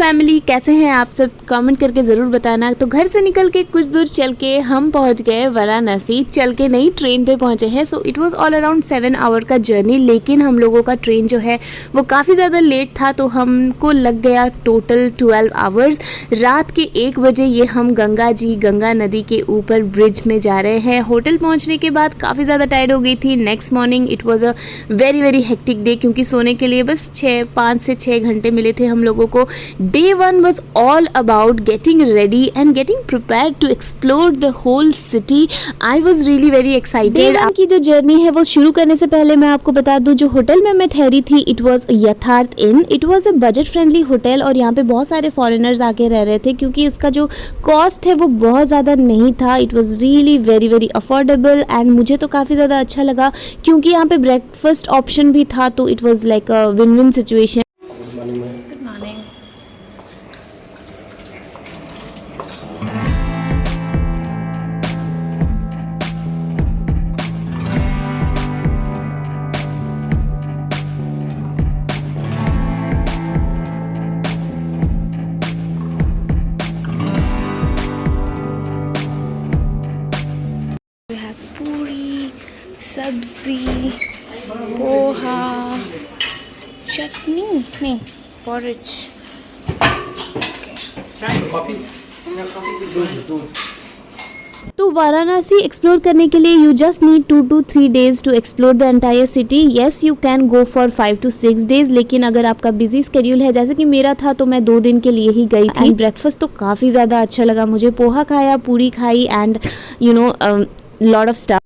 Family, कैसे हैं आप सब? कमेंट करके ज़रूर बताना। तो घर से निकल के कुछ दूर चल के हम पहुंच गए वाराणसी। चल के नहीं, ट्रेन पे पहुंचे हैं। So it was all around 7 hour का जर्नी, लेकिन हम लोगों का ट्रेन जो है वो काफ़ी ज़्यादा लेट था, तो हमको लग गया टोटल 12 आवर्स। रात के 1 बजे ये हम गंगा नदी के ऊपर ब्रिज में जा रहे हैं। होटल पहुँचने के बाद काफ़ी ज़्यादा टायर्ड हो गई थी। Next morning it was a very hectic day, क्योंकि सोने के लिए बस 5 से 6 घंटे मिले थे हम लोगों को। Day 1 was all about getting ready and getting prepared to explore the whole city. I was really very excited. Day 1 की जो जर्नी है वो शुरू करने से पहले मैं आपको बता दूं, जो होटल में मैं ठहरी थी it was यथार्थ इन। It was a budget friendly hotel और यहाँ पे बहुत सारे फॉरेनर्स आके रह रहे थे, क्योंकि इसका जो कॉस्ट है वो बहुत ज़्यादा नहीं था। It was really very affordable and मुझे तो काफ़ी ज़्यादा अच्छा लगा, क्योंकि यहाँ पे ब्रेकफास्ट ऑप्शन भी था, तो it was like a win-win situation. सब्जी, पोहा, चटनी नहीं, पॉरेज। तो वाराणसी एक्सप्लोर करने के लिए you just need 2 to 3 days to explore the entire city. Yes, you can go for 5 to 6 days, लेकिन अगर आपका बिजी स्केड्यूल है जैसे कि मेरा था, तो मैं 2 दिन के लिए ही गई थी। ब्रेकफास्ट तो काफ़ी ज़्यादा अच्छा लगा मुझे। पोहा खाया, पूरी खाई and you know lot of stuff.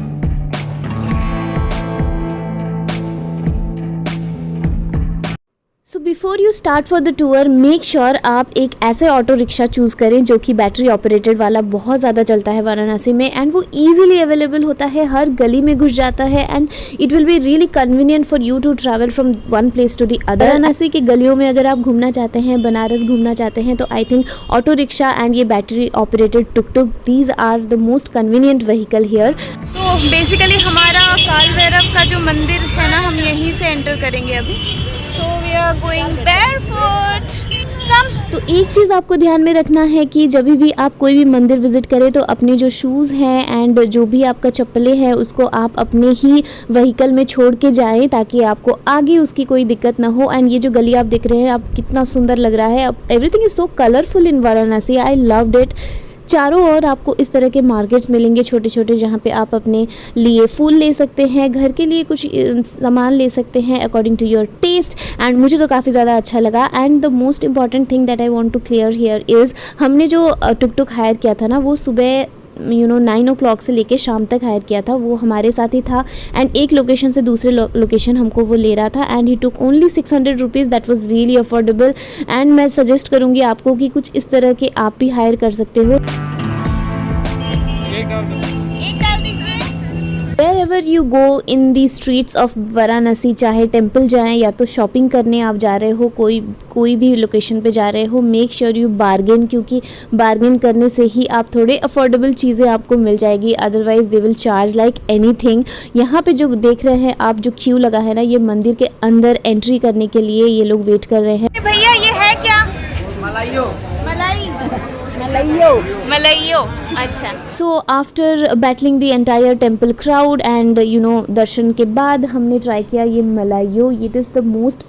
So before you start for the tour, make sure आप एक ऐसे ऑटो रिक्शा चूज़ करें जो कि बैटरी ऑपरेटेड वाला बहुत ज़्यादा चलता है वाराणसी में, एंड वो ईजिली अवेलेबल होता है, हर गली में घुस जाता है, and it will be really convenient for you to travel from one place to the other. Varanasi के गलियों में अगर आप घूमना चाहते हैं, बनारस घूमना चाहते हैं, तो I think auto rickshaw and ये battery operated tuk these are the most convenient vehicle here. तो बेसिकली हमारा काल भैरव का जो मंदिर है ना, हम यहीं से एंटर करेंगे अभी। So we are going barefoot. Come. तो एक चीज़ आपको ध्यान में रखना है कि जब भी आप कोई भी मंदिर विजिट करें, तो अपने जो शूज़ हैं एंड जो भी आपका चप्पलें हैं उसको आप अपने ही व्हीकल में छोड़ के जाएं, ताकि आपको आगे उसकी कोई दिक्कत ना हो। एंड ये जो गली आप देख रहे हैं, आप कितना सुंदर लग रहा है। Everything is so colourful in Varanasi, I loved it. चारों ओर आपको इस तरह के मार्केट्स मिलेंगे छोटे छोटे, जहाँ पे आप अपने लिए फूल ले सकते हैं, घर के लिए कुछ सामान ले सकते हैं according to your taste. And मुझे तो काफ़ी ज़्यादा अच्छा लगा। And the most important thing that I want to clear here is, हमने जो टुक हायर किया था ना, वो सुबह 9 o'clock से लेके शाम तक हायर किया था। वो हमारे साथ ही था एंड एक लोकेशन से दूसरे लोकेशन हमको वो ले रहा था, and he took only 600 rupees. That was really affordable, and मैं सजेस्ट करूँगी आपको कि कुछ इस तरह के आप भी हायर कर सकते हो। Wherever you go in the streets of Varanasi, चाहे टेम्पल जाएं या तो शॉपिंग करने आप जा रहे हो, कोई भी लोकेशन पे जा रहे हो, मेक श्योर यू बार्गेन, क्योंकि बार्गेन करने से ही आप थोड़े अफोर्डेबल चीज़ें आपको मिल जाएगी। Otherwise they will charge like anything. यहाँ पे जो देख रहे हैं आप, जो क्यू लगा है ना, ये मंदिर के अंदर एंट्री करने के लिए ये लोग वेट कर रहे हैं। भैया ये है क्या? मलाइयो। अच्छा। So after battling the entire temple crowd and दर्शन के बाद हमने ट्राई किया ये malaiyo. It is the most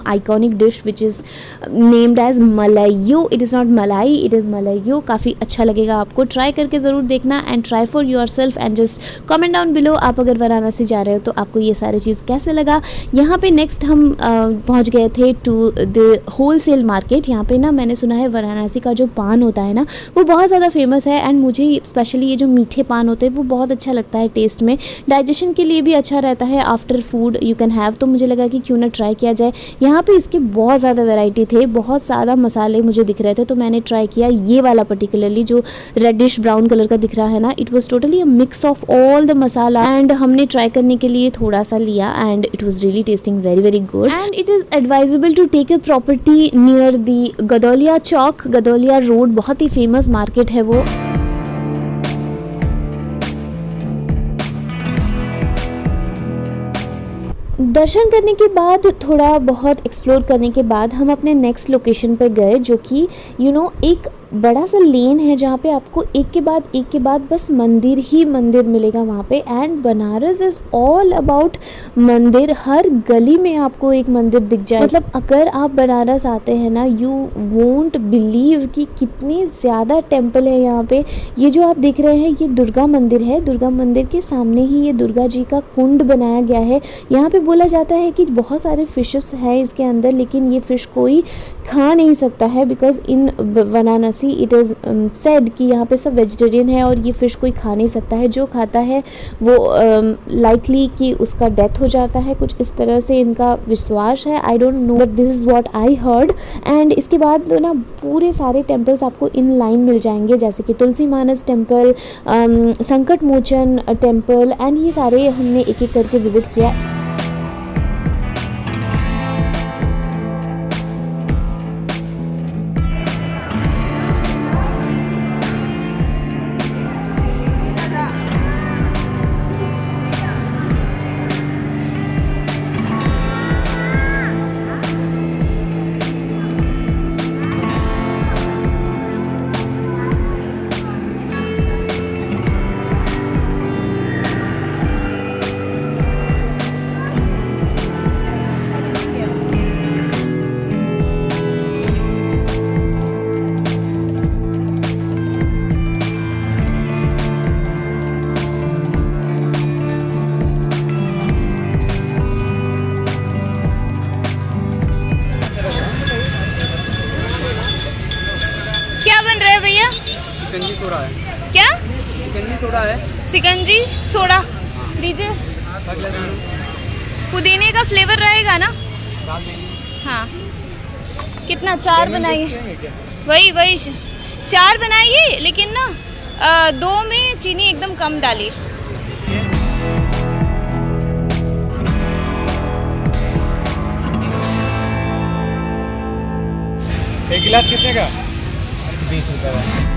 iconic dish which is named as malaiyo. It is not malai, it is malaiyo. काफ़ी अच्छा लगेगा आपको, ट्राई करके ज़रूर देखना and try for yourself and just comment down below. आप अगर वाराणसी जा रहे हो तो आपको ये सारी चीज़ कैसे लगा। यहाँ पे नेक्स्ट हम पहुँच गए थे to the wholesale market. यहाँ पे ना मैंने सुना है वाराणसी का जो पान होता है ना, वो बहुत ज़्यादा फेमस है, एंड मुझे स्पेशली ये जो मीठे पान होते हैं वो बहुत अच्छा लगता है टेस्ट में। डाइजेशन के लिए भी अच्छा रहता है, after food you can have. तो मुझे लगा कि क्यों ना ट्राई किया जाए। यहाँ पे इसके बहुत ज़्यादा वैरायटी थे, बहुत ज़्यादा मसाले मुझे दिख रहे थे, तो मैंने ट्राई किया ये वाला पर्टिकुलरली जो रेडिश ब्राउन कलर का दिख रहा है ना। It was totally a mix of all the masala, and हमने ट्राई करने के लिए थोड़ा सा लिया, and it was really testing very good. And it is advisable to take a property near the Godowlia chowk. Godowlia road बहुत ही फेमस मार्केट है वो। दर्शन करने के बाद थोड़ा बहुत एक्सप्लोर करने के बाद हम अपने नेक्स्ट लोकेशन पर गए, जो कि एक बड़ा सा लेन है जहाँ पे आपको एक के बाद बस मंदिर ही मंदिर मिलेगा वहाँ पे। And Banaras is all about मंदिर, हर गली में आपको एक मंदिर दिख जाए। मतलब अगर आप बनारस आते हैं ना, यू वोंट बिलीव कि कितने ज़्यादा टेम्पल है यहाँ पे। ये जो आप देख रहे हैं ये दुर्गा मंदिर है। दुर्गा मंदिर के सामने ही ये दुर्गा जी का कुंड बनाया गया है। यहाँ पे बोला जाता है कि बहुत सारे फिशेस हैं इसके अंदर, लेकिन ये फ़िश कोई खा नहीं सकता है, because in Varanasi it is said कि यहाँ पे सब वेजिटेरियन है और ये फ़िश कोई खा नहीं सकता है। जो खाता है वो लाइकली कि उसका डेथ हो जाता है, कुछ इस तरह से इनका विश्वास है। I don't know but this is what I heard. And इसके बाद ना पूरे सारे टेम्पल्स आपको इन लाइन मिल जाएंगे, जैसे कि तुलसी मानस टेम्पल, संकट मोचन टेम्पल, एंड ये सारे हमने एक एक करके विज़िट किया। सिकंजी सोडा है। क्या? सिकंजी सोडा है। सिकंजी सोडा दीजिए। पुदीने का फ्लेवर रहेगा ना? हाँ। कितना? 4 बनाइए। वही 4 बनाइए, लेकिन ना 2 में चीनी एकदम कम डालिए। एक गिलास कितने का? 20 रुपये का।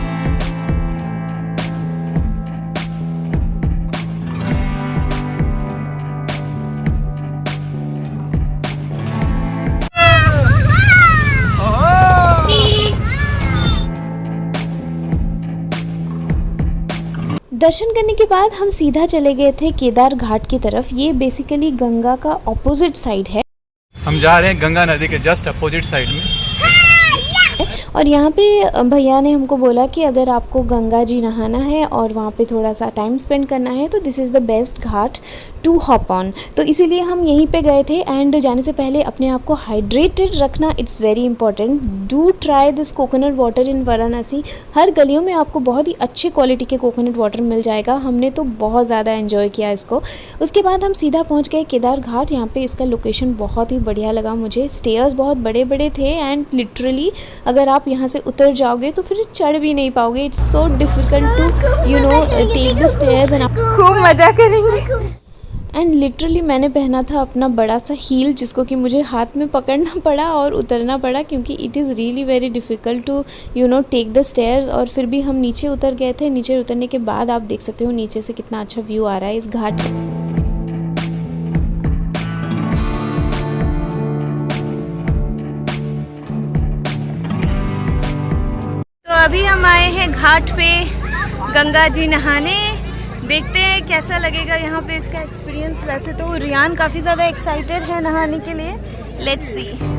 दर्शन करने के बाद हम सीधा चले गए थे केदार घाट की तरफ। ये बेसिकली गंगा का ऑपोजिट साइड है। हम जा रहे हैं गंगा नदी के जस्ट अपोजिट साइड में। और यहाँ पे भैया ने हमको बोला कि अगर आपको गंगा जी नहाना है और वहाँ पे थोड़ा सा टाइम स्पेंड करना है तो this is the best ghat to hop on. तो इसीलिए हम यहीं पे गए थे। एंड जाने से पहले अपने आप को हाइड्रेटेड रखना, it's very important. Do try this coconut water in Varanasi. हर गलियों में आपको बहुत ही अच्छे क्वालिटी के कोकोनट वाटर मिल जाएगा। हमने तो बहुत ज़्यादा एंजॉय किया इसको। उसके बाद हम सीधा पहुँच गए केदार घाट। यहाँ पे इसका लोकेशन बहुत ही बढ़िया लगा मुझे। स्टेयर्स बहुत बड़े बड़े थे एंड लिटरली अगर आप यहाँ से उतर जाओगे तो फिर चढ़ भी नहीं पाओगे। It's so difficult to take the stairs and खूब मज़ा करेंगे। एंड लिटरली मैंने पहना था अपना बड़ा सा हील, जिसको कि मुझे हाथ में पकड़ना पड़ा और उतरना पड़ा, क्योंकि it is really very difficult to take the stairs. और फिर भी हम नीचे उतर गए थे। नीचे उतरने के बाद आप देख सकते हो नीचे से कितना अच्छा व्यू आ रहा है इस घाट। तो अभी हम आए हैं घाट पे गंगा जी नहाने। देखते हैं कैसा लगेगा यहाँ पे इसका एक्सपीरियंस। वैसे तो रियान काफ़ी ज़्यादा एक्साइटेड है नहाने के लिए। Let's see.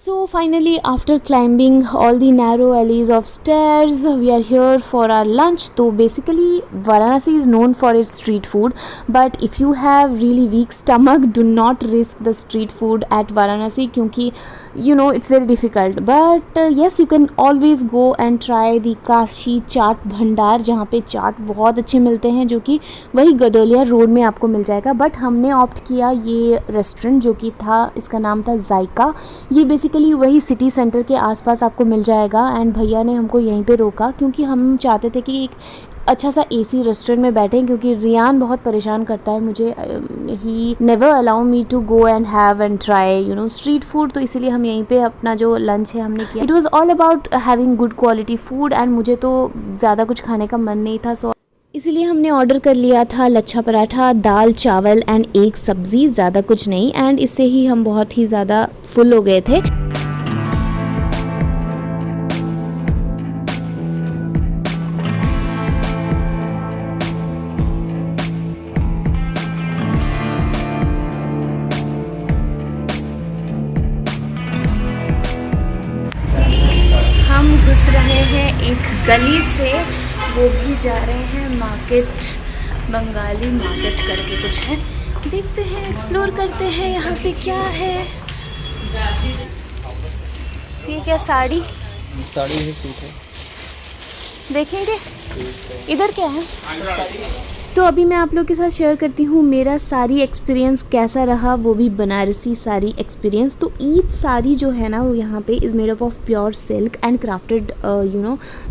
So finally, after climbing all the narrow alleys of stairs, we are here for our lunch. So basically, Varanasi is known for its street food. But if you have really weak stomach, do not risk the street food at Varanasi, क्योंकि it's very difficult. But yes, you can always go and try the Kashi चाट भंडार, जहाँ पे चाट बहुत अच्छे मिलते हैं, जो कि वही गदोलिया रोड में आपको मिल जाएगा। बट हमने ऑप्ट किया ये रेस्टोरेंट, जो कि था, इसका नाम था जायका। ये बेसिकली वही सिटी सेंटर के आसपास आपको मिल जाएगा। एंड भैया ने हमको यहीं पे रोका क्योंकि हम चाहते थे कि एक अच्छा सा एसी रेस्टोरेंट में बैठें, क्योंकि रियान बहुत परेशान करता है मुझे। He never allow me to go and have and try street food. तो इसीलिए हम यहीं पे अपना जो लंच है हमने किया। It was all about having good quality food and मुझे तो ज़्यादा कुछ खाने का मन नहीं था। सो इसीलिए हमने ऑर्डर कर लिया था लच्छा पराठा, दाल चावल एंड एक सब्ज़ी, ज़्यादा कुछ नहीं। एंड इससे ही हम बहुत ही ज़्यादा फुल हो गए थे। हम घुस रहे हैं एक गली से, वो भी जा रहे हैं मार्केट, बंगाली मार्केट करके कुछ है। देखते हैं, एक्सप्लोर करते हैं यहाँ पे क्या है। ये क्या साड़ी है, सूट है। देखेंगे इधर क्या है। तो अभी मैं आप लोग के साथ शेयर करती हूँ मेरा साड़ी एक्सपीरियंस कैसा रहा, वो भी बनारसी साड़ी एक्सपीरियंस। तो ईच साड़ी जो है ना वो यहाँ पे is made up of pure silk and crafted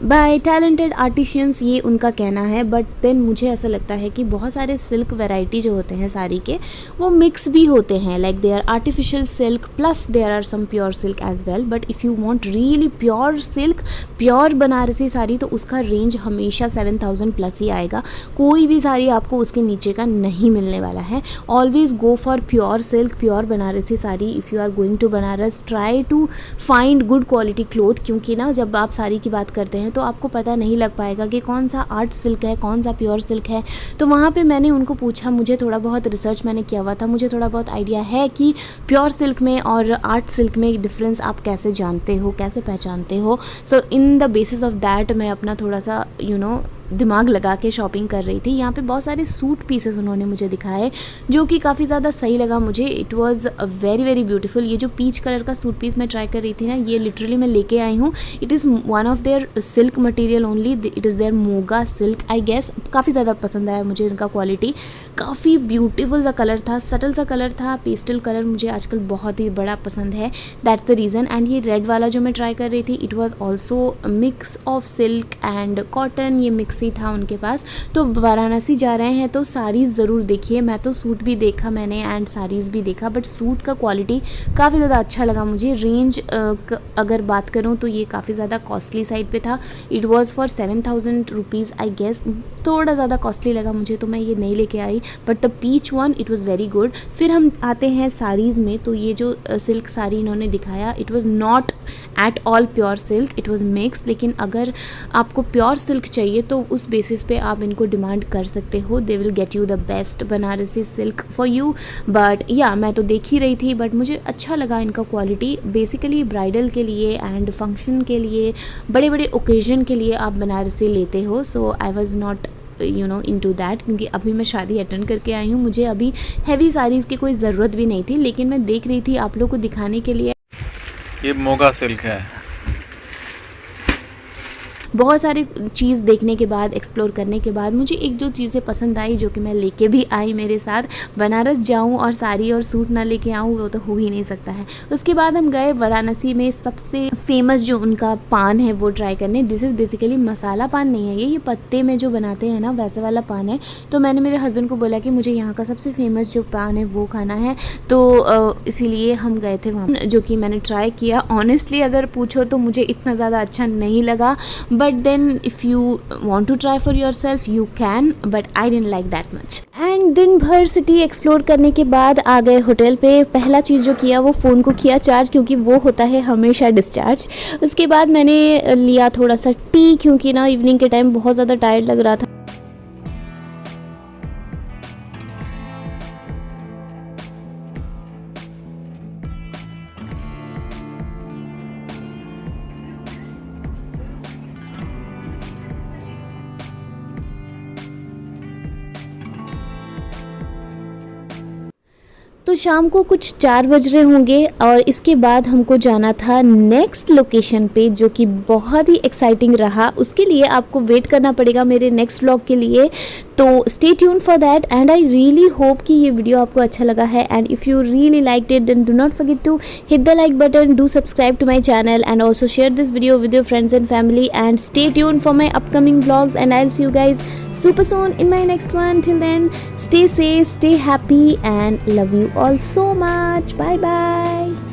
by talented artisans, ये उनका कहना है। बट देन मुझे ऐसा लगता है कि बहुत सारे सिल्क वैरायटी जो होते हैं साड़ी के वो मिक्स भी होते हैं, like they are artificial silk plus there are some pure silk as well. But if you want really pure silk, pure Banarasi sari, तो उसका रेंज हमेशा 7000 प्लस ही आएगा। कोई भी साड़ी आपको उसके नीचे का नहीं मिलने वाला है। Always go for pure silk, pure Banarasi sari. If you are going to Banaras, try to find good quality cloth, क्योंकि ना जब आप साड़ी की बात करते हैं तो आपको पता नहीं लग पाएगा कि कौन सा आर्ट सिल्क है, कौन सा प्योर सिल्क है। तो वहाँ पे मैंने उनको पूछा, मुझे थोड़ा बहुत रिसर्च मैंने किया हुआ था, मुझे थोड़ा बहुत आइडिया है कि प्योर सिल्क में और आर्ट सिल्क में डिफरेंस आप कैसे जानते हो, कैसे पहचानते हो। So in the basis of that मैं अपना थोड़ा सा दिमाग लगा के शॉपिंग कर रही थी। यहाँ पे बहुत सारे सूट पीसेस उन्होंने मुझे दिखाए जो कि काफ़ी ज़्यादा सही लगा मुझे। It was very very beautiful. ये जो पीच कलर का सूट पीस मैं ट्राई कर रही थी ना, ये लिटरली मैं लेके आई हूँ। It is one of their silk material only, it is their Muga silk I guess. काफ़ी ज़्यादा पसंद आया मुझे इनका क्वालिटी, काफ़ी ब्यूटीफुल सा कलर था, सटल सा कलर था। पेस्टल कलर मुझे आजकल बहुत ही बड़ा पसंद है, दैट्स द रीज़न। एंड ये रेड वाला जो मैं ट्राई कर रही थी, it was also mix of silk and cotton, ये मिक्स ही था उनके पास। तो वाराणसी जा रहे हैं तो साड़ीज़ ज़रूर देखिए। मैं तो सूट भी देखा मैंने एंड साड़ीज़ भी देखा, बट सूट का क्वालिटी काफ़ी ज़्यादा अच्छा लगा मुझे। रेंज अगर बात करूँ तो ये काफ़ी ज़्यादा कॉस्टली साइड पे था। It was for 7000 rupees I guess, थोड़ा ज़्यादा कॉस्टली लगा मुझे, तो मैं ये नहीं लेके आई। But the peach one it was very good. फिर हम आते हैं साड़ीज़ में। तो ये जो सिल्क साड़ी इन्होंने दिखाया, it was not at all pure silk, it was mix. लेकिन अगर आपको प्योर सिल्क चाहिए तो उस बेसिस पे आप इनको डिमांड कर सकते हो। They will get you the best Banarasi silk for you. But या मैं तो देख ही रही थी, बट मुझे अच्छा लगा इनका क्वालिटी। बेसिकली ब्राइडल के लिए एंड फंक्शन के लिए, बड़े बड़े ओकेजन के लिए आप बनारसी लेते हो। So I was not into that, क्योंकि अभी मैं शादी अटेंड करके आई हूँ। मुझे अभी हैवी साड़ीज़ की कोई ज़रूरत भी नहीं थी, लेकिन मैं देख रही थी आप लोग को दिखाने के लिए। ये मोगा सिल्क है। बहुत सारी चीज़ देखने के बाद, एक्सप्लोर करने के बाद मुझे एक दो चीज़ें पसंद आई जो कि मैं लेके भी आई मेरे साथ। बनारस जाऊं और साड़ी और सूट ना लेके आऊं वो तो हो ही नहीं सकता है। उसके बाद हम गए वाराणसी में सबसे फेमस जो उनका पान है वो ट्राई करने। दिस इज़ बेसिकली मसाला पान नहीं है ये पत्ते में जो बनाते हैं ना वैसे वाला पान है। तो मैंने मेरे हस्बैंड को बोला कि मुझे यहाँ का सबसे फेमस जो पान है वो खाना है, तो इसीलिए हम गए थे वहाँ, जो कि मैंने ट्राई किया। ऑनेस्टली अगर पूछो तो मुझे इतना ज़्यादा अच्छा नहीं लगा, but then if you want to try for yourself you can, but I didn't like that much। And दिन भर सिटी एक्सप्लोर करने के बाद आ गए होटल पे। पहला चीज़ जो किया वो फ़ोन को किया चार्ज, क्योंकि वो होता है हमेशा डिस्चार्ज। उसके बाद मैंने लिया थोड़ा सा टी, क्योंकि ना इवनिंग के टाइम बहुत ज़्यादा टायर्ड लग रहा था। तो शाम को कुछ 4 बज रहे होंगे और इसके बाद हमको जाना था नेक्स्ट लोकेशन पे, जो कि बहुत ही एक्साइटिंग रहा। उसके लिए आपको वेट करना पड़ेगा मेरे नेक्स्ट व्लॉग के लिए, तो stay tune for that. And I really hope कि ये वीडियो आपको अच्छा लगा है। And if you really liked it then do not forget to hit the like button, do subscribe to my channel and also share this video with your friends and family. And stay tune for my upcoming vlogs and I will see you guys super soon in my next one. Till then, stay safe, stay happy and love you all so much. Bye bye.